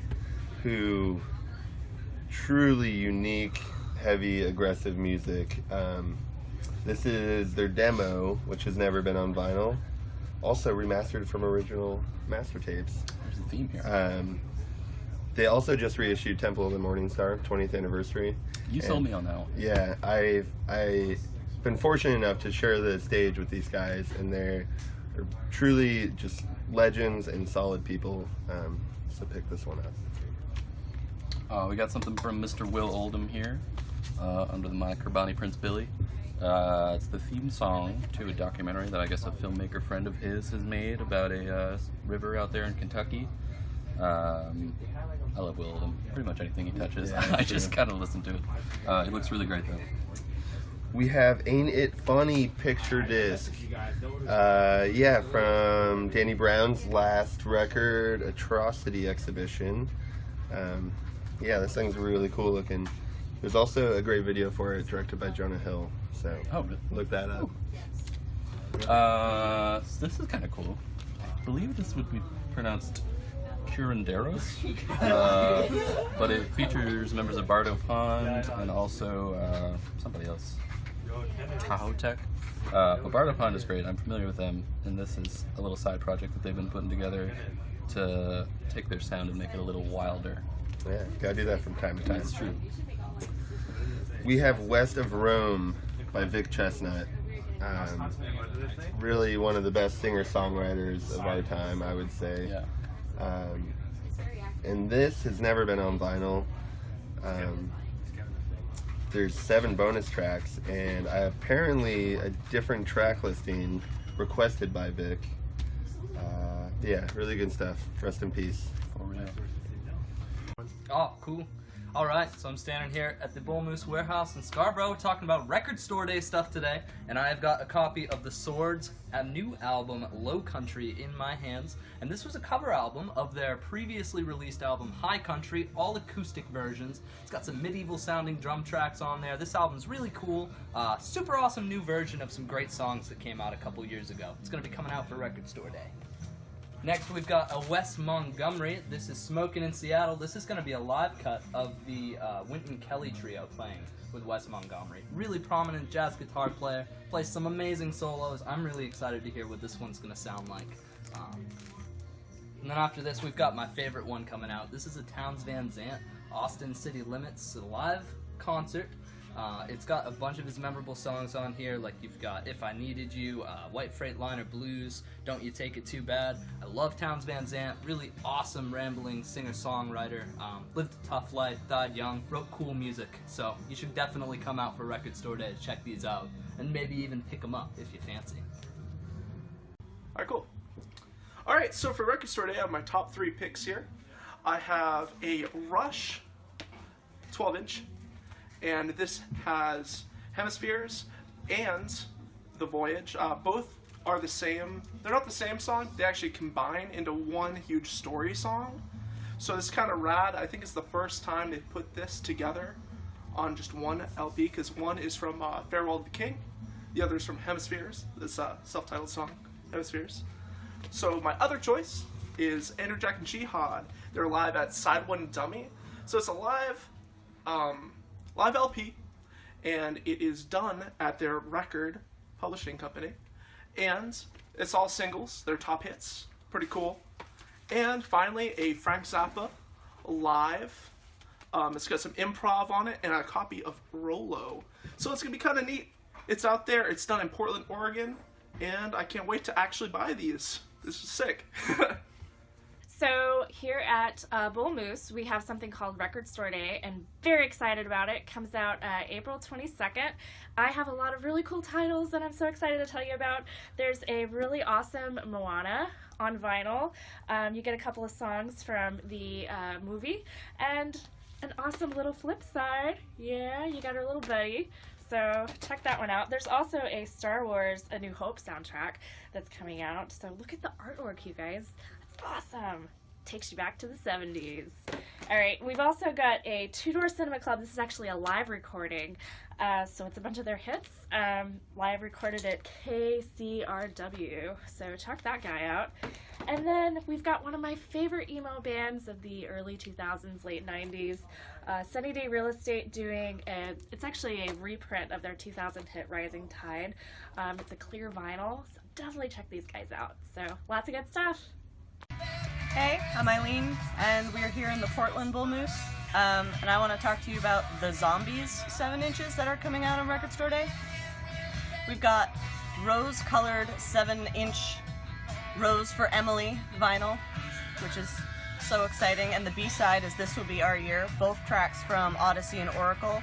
who truly unique, heavy, aggressive music. This is their demo, which has never been on vinyl. Also remastered from original master tapes. There's a theme here. They also just reissued Temple of the Morning Star, 20th anniversary. You sold me on that one. Yeah, I've been fortunate enough to share the stage with these guys, and they're truly just legends and solid people. So pick this one up. We got something from Mr. Will Oldham here, under the moniker Bonnie Prince Billy. It's the theme song to a documentary that I guess a filmmaker friend of his has made about a river out there in Kentucky. I love Will Oldham. Pretty much anything he touches, I just kind of listen to it. It looks really great though. We have Ain't It Funny picture disc. Yeah, from Danny Brown's last record, Atrocity Exhibition. Yeah, this thing's really cool looking. There's also a great video for it, directed by Jonah Hill. So look that up. This is kind of cool. I believe this would be pronounced Curanderos, but it features members of Bardo Pond and also somebody else, Tahotech. But Bardo Pond is great. I'm familiar with them, and this is a little side project that they've been putting together to take their sound and make it a little wilder. Yeah, gotta do that from time to time. That's true. We have West of Rome by Vic Chestnut. Really one of the best singer-songwriters of our time, I would say. Yeah. And this has never been on vinyl. There's 7 bonus tracks, and apparently a different track listing requested by Vic. Yeah, really good stuff. Rest in peace. For real. Oh, cool. Alright, so I'm standing here at the Bull Moose Warehouse in Scarborough talking about Record Store Day stuff today, and I've got a copy of The Swords, a new album, Low Country, in my hands. And this was a cover album of their previously released album, High Country, all acoustic versions. It's got some medieval sounding drum tracks on there. This album's really cool. Super awesome new version of some great songs that came out a couple years ago. It's going to be coming out for Record Store Day. Next, we've got a Wes Montgomery. This is Smokin' in Seattle. This is going to be a live cut of the Wynton Kelly Trio playing with Wes Montgomery. Really prominent jazz guitar player. Plays some amazing solos. I'm really excited to hear what this one's going to sound like. And then after this, we've got my favorite one coming out. This is a Townes Van Zandt, Austin City Limits live concert. It's got a bunch of his memorable songs on here, like you've got If I Needed You, White Freightliner Blues, Don't You Take It Too Bad. I love Townes Van Zandt, really awesome rambling singer-songwriter. Lived a tough life, died young, wrote cool music, so you should definitely come out for Record Store Day to check these out, and maybe even pick them up if you fancy. Alright, cool. Alright, so for Record Store Day, I have my top 3 picks here. I have a Rush 12-inch, and this has Hemispheres and The Voyage. Both are the same. They're not the same song. They actually combine into one huge story song. So it's kind of rad. I think it's the first time they've put this together on just one LP, because one is from Farewell to the King, the other is from Hemispheres, this self-titled song, Hemispheres. So my other choice is Andrew Jack and Jihad. They're live at Side One Dummy. So it's a live LP, and it is done at their record publishing company. And it's all singles, they're top hits, pretty cool. And finally, a Frank Zappa live. It's got some improv on it and a copy of Rolo. So it's gonna be kind of neat. It's out there, it's done in Portland, Oregon, and I can't wait to actually buy these. This is sick. So here at Bull Moose, we have something called Record Store Day, and very excited about it. Comes out April 22nd. I have a lot of really cool titles that I'm so excited to tell you about. There's a really awesome Moana on vinyl. You get a couple of songs from the movie, and an awesome little flip side. Yeah, you got her little buddy. So check that one out. There's also a Star Wars A New Hope soundtrack that's coming out. So look at the artwork, you guys. It's awesome. Takes you back to the 70s. All right, we've also got a Two Door Cinema Club. This is actually a live recording. So it's a bunch of their hits. Live recorded at KCRW. So check that guy out. And then we've got one of my favorite emo bands of the early 2000s, late 90s, Sunny Day Real Estate, doing it's actually a reprint of their 2000 hit Rising Tide. It's a clear vinyl, so definitely check these guys out. So lots of good stuff. Hey, I'm Eileen, and we're here in the Portland Bull Moose, and I want to talk to you about the Zombies 7-inches that are coming out on Record Store Day. We've got rose-colored 7-inch Rose for Emily vinyl, which is so exciting, and the B-side is This Will Be Our Year, both tracks from Odyssey and Oracle,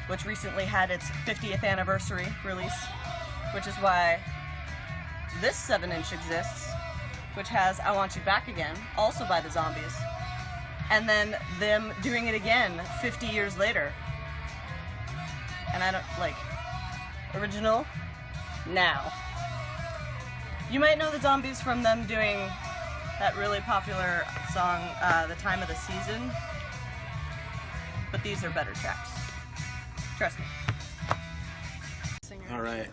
which recently had its 50th anniversary release, which is why this 7-inch exists, which has I Want You Back Again, also by the Zombies, and then them doing it again 50 years later. And I don't, like, original, now. You might know the Zombies from them doing that really popular song, The Time of the Season, but these are better tracks. Trust me. All right.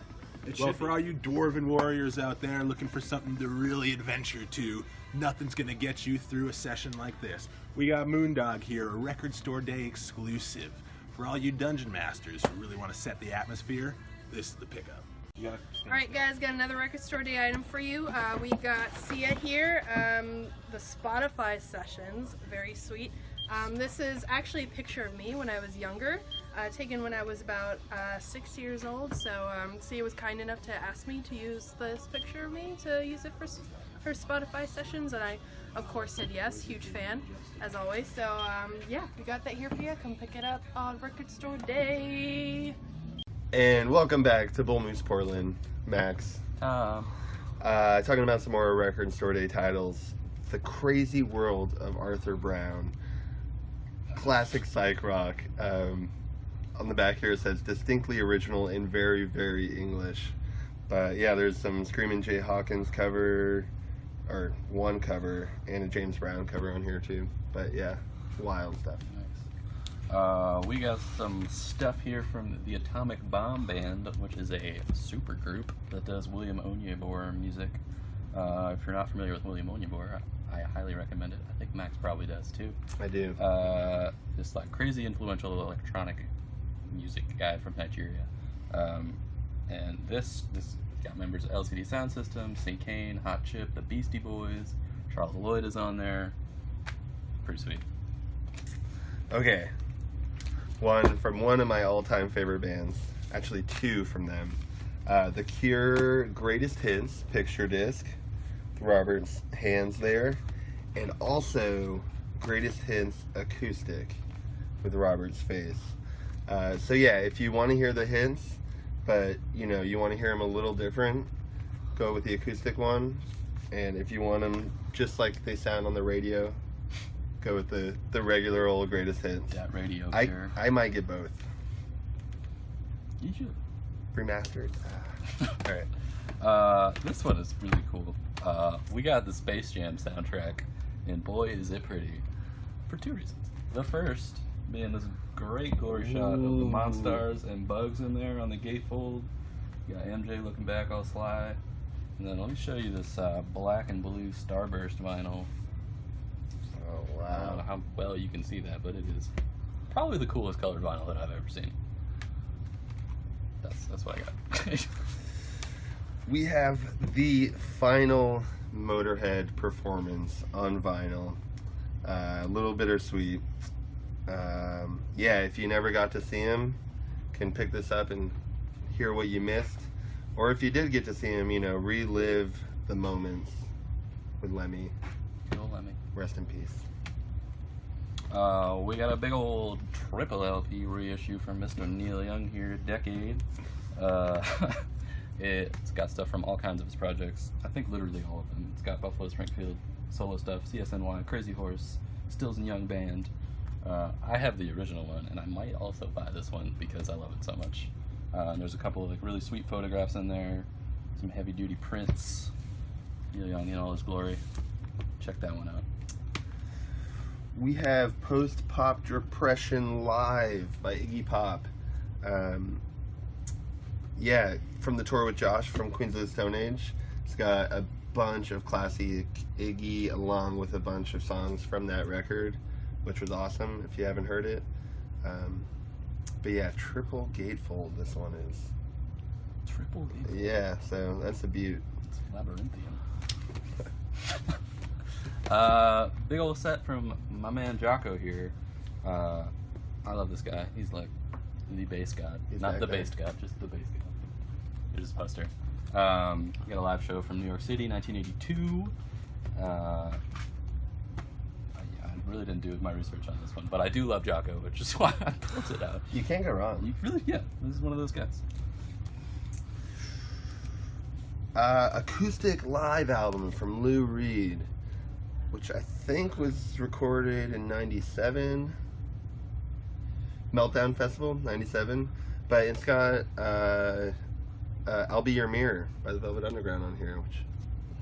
Well, for all you dwarven warriors out there looking for something to really adventure to, nothing's gonna get you through a session like this. We got Moondog here, a Record Store Day exclusive. For all you dungeon masters who really want to set the atmosphere, this is the pickup. Alright guys, got another Record Store Day item for you. We got Sia here, the Spotify sessions, very sweet. This is actually a picture of me when I was younger, taken when I was about 6 years old, so Sia was kind enough to ask me to use this picture of me to use it for her Spotify sessions, and I of course said yes, huge fan, as always. So yeah, we got that here for you. Come pick it up on Record Store Day. And welcome back to Bull Moose Portland, Max. Talking about some more Record Store Day titles. The Crazy World of Arthur Brown. Classic psych rock. On the back here it says distinctly original and very, very English. But yeah, there's some Screamin' Jay Hawkins cover, or one cover, and a James Brown cover on here too. But yeah, wild stuff. We got some stuff here from the Atomic Bomb Band, which is a super group that does William Onyeabor music. If you're not familiar with William Onyeabor, I highly recommend it. I think Max probably does too. I do. This like crazy influential electronic music guy from Nigeria. And this got members of LCD Sound System, St. Kane, Hot Chip, the Beastie Boys, Charles Lloyd is on there. Pretty sweet. Okay. one from one of my all-time favorite bands. Actually, two from them. The Cure Greatest Hits picture disc, Robert's hands there, and also Greatest Hits acoustic with Robert's face. So yeah, if you want to hear the hints, but you know you want to hear them a little different, go with the acoustic one. And if you want them just like they sound on the radio, go with the regular old Greatest Hits. That radio. I might get both. You should. Remastered. All right. This one is really cool. We got the Space Jam soundtrack, and boy is it pretty. For two reasons. The first being this great glory shot of the Monstars and Bugs in there on the gatefold. You got MJ looking back all sly. And then let me show you this black and blue Starburst vinyl. Oh wow! I don't know how well you can see that, but it is probably the coolest colored vinyl that I've ever seen. That's what I got. We have the final Motorhead performance on vinyl. A little bittersweet. Yeah, if you never got to see him, can pick this up and hear what you missed. Or if you did get to see him, you know, relive the moments with Lemmy. Good old Lemmy. Rest in peace. We got a big old triple LP reissue from Mr. Neil Young here, Decade. It's got stuff from all kinds of his projects. I think literally all of them. It's got Buffalo Springfield solo stuff, CSNY, Crazy Horse, Stills and Young Band. I have the original one, and I might also buy this one because I love it so much. And there's a couple of like really sweet photographs in there, some heavy duty prints. Neil Young in all his glory. Check that one out. We have Post Pop Depression Live by Iggy Pop. Yeah, from the tour with Josh from Queens of the Stone Age. It's got a bunch of classic Iggy along with a bunch of songs from that record, which was awesome if you haven't heard it. But yeah, triple gatefold this one is. Triple gatefold? Yeah, so that's a beaut. It's labyrinthian. Big old set from my man Jocko here. I love this guy. He's like the bass god. Not the bass god, just the bass god. Here's his poster. We got a live show from New York City, 1982. I really didn't do my research on this one, but I do love Jocko, which is why I pulled it out. You can't go wrong. Yeah, this is one of those guys. Acoustic live album from Lou Reed, which I think was recorded in 97. Meltdown Festival, 97. But it's got I'll Be Your Mirror by the Velvet Underground on here, which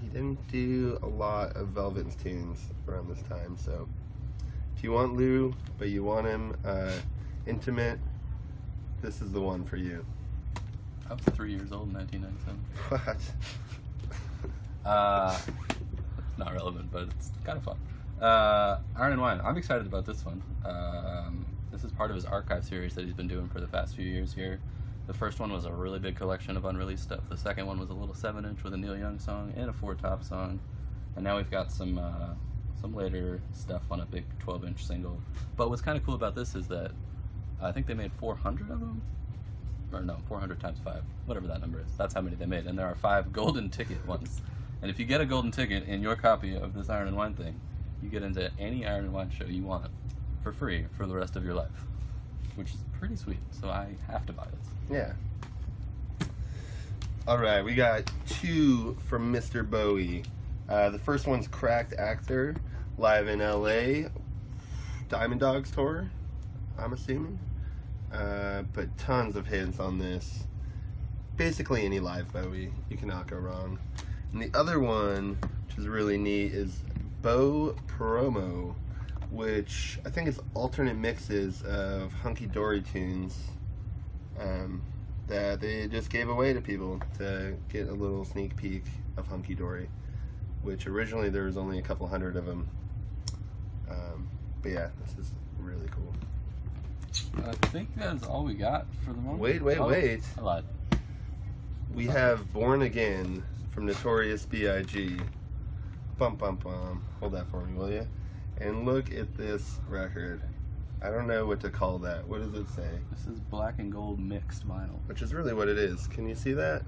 he didn't do a lot of Velvet's tunes around this time. So if you want Lou, but you want him intimate, this is the one for you. I was 3 years old in 1997. What? It's not relevant, but it's kind of fun. Iron and Wine. I'm excited about this one. This is part of his archive series that he's been doing for the past few years here. The first one was a really big collection of unreleased stuff. The second one was a little 7-inch with a Neil Young song and a 4-top song. And now we've got some later stuff on a big 12-inch single. But what's kind of cool about this is that I think they made 400 of them. Or no, 400 times 5, whatever that number is. That's how many they made. And there are 5 golden ticket ones. And if you get a golden ticket in your copy of this Iron and Wine thing, you get into any Iron and Wine show you want for free for the rest of your life, which is pretty sweet. So I have to buy this. Yeah. All right, we got 2 from Mr. Bowie. The first one's Cracked Actor, live in LA. Diamond Dogs tour, I'm assuming. But tons of hits on this. Basically any live Bowie, you cannot go wrong. And the other one, which is really neat, is Bo Promo, which I think is alternate mixes of Hunky Dory tunes that they just gave away to people to get a little sneak peek of Hunky Dory, which originally there was only a couple hundred of them. But yeah, this is really cool. I think that's all we got for the moment. Wait. I lied. We have Born Again from Notorious B.I.G. Bum bum bum. Hold that for me, will you? And look at this record. I don't know what to call that. What does it say? This is black and gold mixed vinyl. Which is really what it is. Can you see that?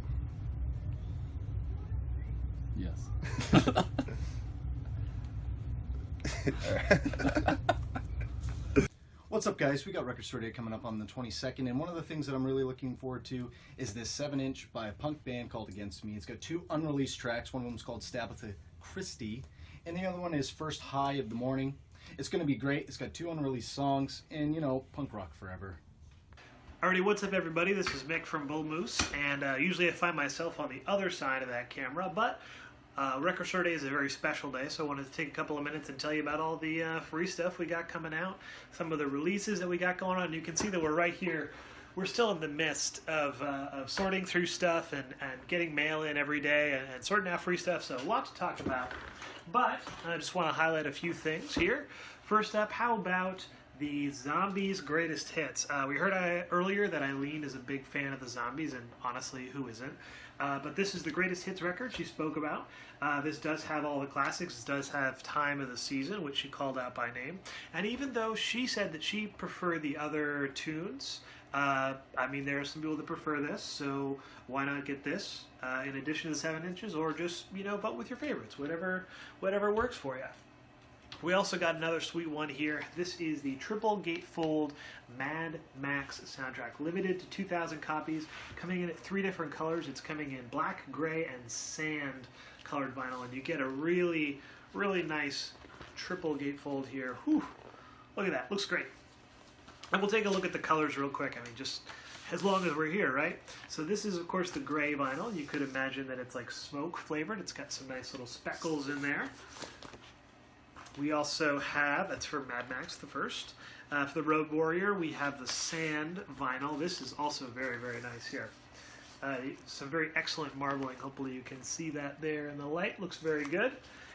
Yes. What's up, guys? We got Record Store Day coming up on the 22nd, and one of the things that I'm really looking forward to is this 7-inch by a punk band called Against Me. It's got 2 unreleased tracks. One of them is called Stabitha Christie, and the other one is First High of the Morning. It's going to be great. It's got 2 unreleased songs, and, you know, punk rock forever. Alrighty, what's up, everybody? This is Mick from Bull Moose, and usually I find myself on the other side of that camera, but Record Store Day is a very special day, so I wanted to take a couple of minutes and tell you about all the free stuff we got coming out, some of the releases that we got going on. You can see that we're right here. We're still in the midst of sorting through stuff and getting mail in every day and sorting out free stuff, so a lot to talk about. But I just want to highlight a few things here. First up, how about the Zombies Greatest Hits? We heard earlier that Eileen is a big fan of the Zombies, and honestly, who isn't? But this is the Greatest Hits record she spoke about. This does have all the classics. It does have Time of the Season, which she called out by name. And even though she said that she preferred the other tunes, I mean, there are some people that prefer this, so why not get this in addition to the 7 inches, or just, you know, vote with your favorites, whatever works for you. We also got another sweet one here. This is the triple gatefold Mad Max soundtrack, limited to 2,000 copies, coming in at 3 different colors. It's coming in black, gray, and sand colored vinyl, and you get a really, really nice triple gatefold here. Whew, look at that, looks great. And we'll take a look at the colors real quick. I mean, just as long as we're here, right? So this is, of course, the gray vinyl. You could imagine that it's like smoke flavored. It's got some nice little speckles in there. We also have, that's for Mad Max, the first. For the Road Warrior, we have the sand vinyl. This is also very, very nice here. Some very excellent marbling. Hopefully you can see that there in the light. Looks very good.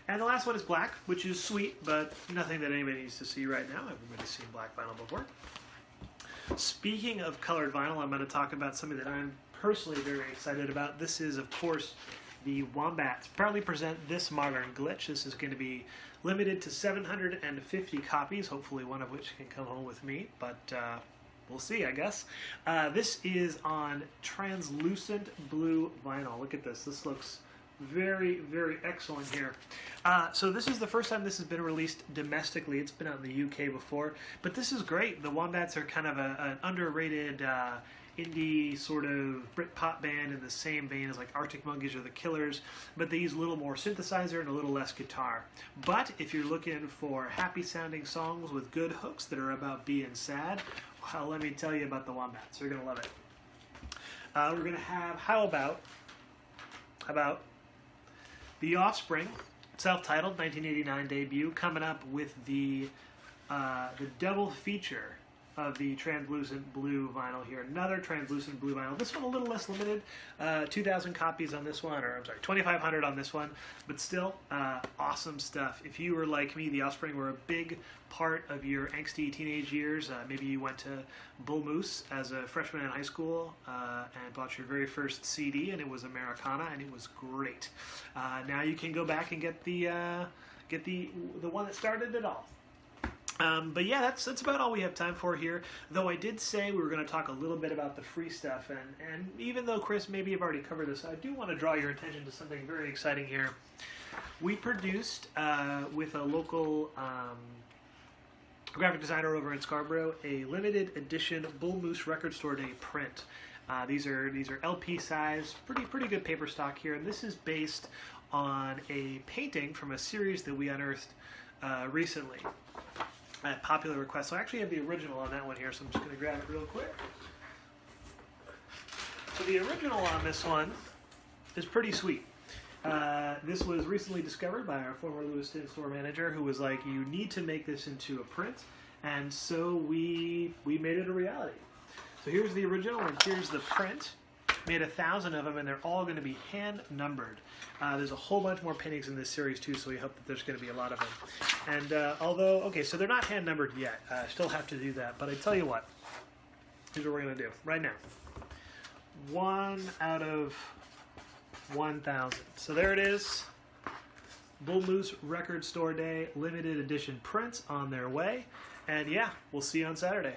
And the last one is black, which is sweet, but nothing that anybody needs to see right now. Everybody's seen black vinyl before. Speaking of colored vinyl, I'm going to talk about something that I'm personally very excited about. This is, of course, the Wombats proudly present this modern glitch. This is going to be limited to 750 copies, hopefully one of which can come home with me, but we'll see, I guess. This is on translucent blue vinyl. Look at this. This looks very, very excellent here. So this is the first time this has been released domestically. It's been out in the UK before, but this is great. The Wombats are kind of an underrated indie sort of Britpop band in the same vein as like Arctic Monkeys or the Killers, but they use a little more synthesizer and a little less guitar. But if you're looking for happy sounding songs with good hooks that are about being sad, well, let me tell you about the Wombats. You're going to love it. We're going to have, how about The Offspring, self-titled 1989 debut, coming up with the double feature of the translucent blue vinyl here. Another translucent blue vinyl. This one a little less limited. 2,000 copies on this one, or I'm sorry, 2,500 on this one, but still awesome stuff. If you were like me, The Offspring were a big part of your angsty teenage years. Maybe you went to Bull Moose as a freshman in high school and bought your very first CD, and it was Americana, and it was great. Now you can go back and get the one that started it all. But yeah, that's about all we have time for here. Though I did say we were going to talk a little bit about the free stuff, and even though Chris maybe have already covered this, I do want to draw your attention to something very exciting here. We produced with a local graphic designer over in Scarborough a limited edition Bull Moose Record Store Day print. These are LP size, pretty good paper stock here, and this is based on a painting from a series that we unearthed recently. At popular request. So I actually have the original on that one here, so I'm just going to grab it real quick. So the original on this one is pretty sweet. This was recently discovered by our former Lewiston store manager, who was like, you need to make this into a print, and so we made it a reality. So here's the original, and here's the print. Made 1,000 of them, and they're all going to be hand numbered. There's a whole bunch more paintings in this series too, so we hope that there's going to be a lot of them. And although, okay, so they're not hand numbered yet. I still have to do that, but I tell you what, here's what we're going to do right now. 1 out of 1,000. So there it is. Bull Moose Record Store Day limited edition prints on their way. And yeah, we'll see you on Saturday.